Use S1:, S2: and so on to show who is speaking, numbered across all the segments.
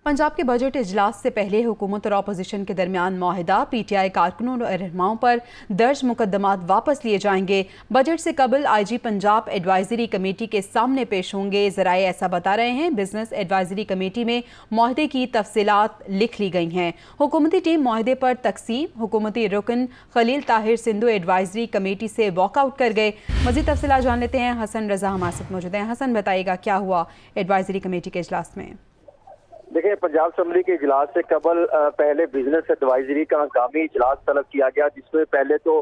S1: पंजाब के बजट इजलास से पहले हुकूमत और अपोजिशन के दरमियान मुआहिदा, PTI कारकुनों और रहनुमाओं पर दर्ज मुकदमात वापस लिए जाएंगे। बजट से कबल IG पंजाब एडवाइजरी कमेटी के सामने पेश होंगे। ज़राए ऐसा बता रहे हैं। बिजनेस एडवाइजरी कमेटी में मुआहिदे की तफसीलात लिख ली गई हैं। हुकूमती टीम मुआहिदे पर तकसीम। हुकूमती रुकन खलील ताहिर सिंधु एडवाइजरी कमेटी से वॉकआउट कर गए। मज़ीद तफसीलात जान लेते हैं। हसन रजा हमारे साथ मौजूद हैं। हसन, बताइएगा क्या हुआ एडवाइजरी कमेटी के इजलास में?
S2: देखिए, पंजाब असम्बली के इजलास से कबल पहले बिजनेस एडवाइजरी का हंगामी इजलास तलब किया गया, जिसमें पहले तो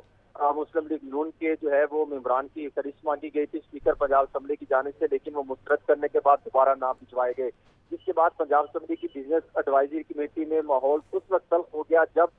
S2: मुस्लिम लीग नून के जो है वो मेंबरान की फहरिस्त मांगी गई थी स्पीकर पंजाब असम्बली की जानिब से, लेकिन वो मुस्तरद करने के बाद दोबारा नाम भिजवाए गए। जिसके बाद पंजाब असम्बली की बिजनेस एडवाइजरी कमेटी में माहौल उस वक्त तल्ख हो गया जब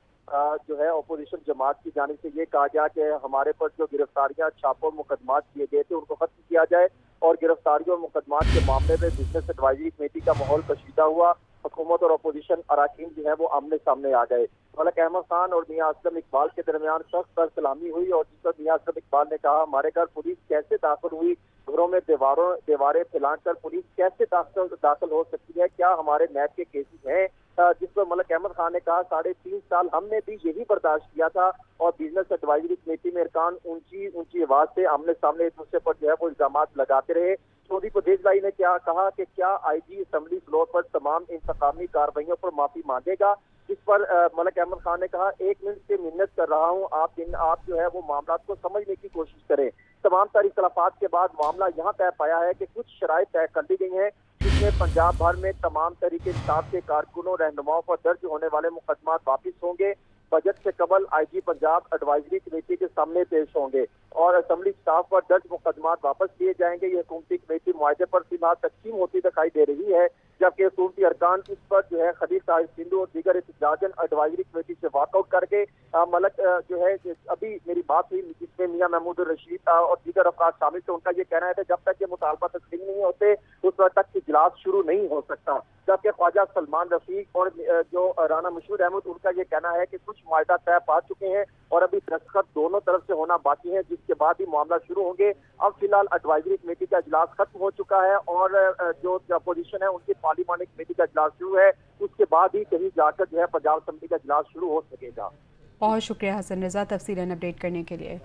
S2: जो है अपोजिशन जमात की जानिब से ये कहा गया कि हमारे पर जो गिरफ्तारियां छापों मुकदमात किए गए थे उनको खत्म किया जाए, और गिरफ्तारियों और मुकदमात के मामले में बिजनेस एडवाइजरी कमेटी का माहौल कशीदा हुआ। हुकूमत और अपोजिशन अराकीन जो है वो आमने सामने आ गए। मलिक अहमद खान और मियां असलम इकबाल के दरमियान सख्त सलामी हुई, और जिस पर मियां असलम इकबाल ने कहा हमारे घर पुलिस कैसे दाखिल हुई, घरों में दीवारें फैलाकर पुलिस कैसे दाखिल हो सकती है, क्या हमारे नैब के केसेस हैं? जिस पर मलिक अहमद खान ने कहा 3.5 साल हमने भी यही बर्दाश्त किया था, और बिजनेस एडवाइजरी कमेटी में अरकान ऊंची आवाज से आमने सामने एक दूसरे पर जो है वो इल्जामात लगाते रहे। चौधरी परवेज लाई ने क्या कहा कि क्या IG असम्बली फ्लोर पर तमाम इंतकामी कार्रवाइयों पर माफी मांगेगा, जिस पर मलिक अहमद खान ने कहा 1 मिनट से मिन्नत कर रहा हूं, आप जो है वो मामला को समझने की कोशिश करें। तमाम सारी इख्तलाफात के बाद मामला यहाँ तय पाया है कि कुछ शराइत तय कर ली गई हैं, जिसमें पंजाब भर में तमाम तरीके इंसाफ के कारकुनों रहनुमाओं पर दर्ज होने वाले मुकदमात वापिस होंगे। बजट से कबल IG पंजाब एडवाइजरी कमेटी के सामने पेश होंगे, और असम्बली स्टाफ पर दर्ज मुकदमात वापस लिए जाएंगे। ये हुकूमती कमेटी मुआहदे पर फिलहाल तकसीम होती दिखाई दे रही है, जबकि हुकूमती अरकान इस पर जो है खलील ताहिर सिंधु और दीगर एहतजाजन एडवाइजरी कमेटी से वॉकआउट करके मलक जो है अभी मेरी बात हुई जिसमें मियां महमूद रशीद और दीगर अफराद शामिल थे, उनका ये कहना है कि जब तक ये मुतालबा तस्लीम नहीं होते उस वक्त तक इजलास शुरू नहीं हो सकता। जबकि ख्वाजा सलमान रफीक और जो राना मशहूर अहमद, उनका ये कहना है कि कुछ मुआहदा तय पा चुके हैं और अभी दस्तखत दोनों तरफ से होना बाकी है, जिसके बाद ही मामला शुरू होंगे। अब फिलहाल एडवाइजरी कमेटी का इजलास खत्म हो चुका है, और जो अपोजिशन है उनकी पार्लिमानी कमेटी का इजलास शुरू है, उसके बाद ही कहीं जाकर जो है पंजाब असम्बली का इजलास शुरू हो सकेगा।
S1: बहुत शुक्रिया हसन रजा तफसीलन अपडेट करने के लिए।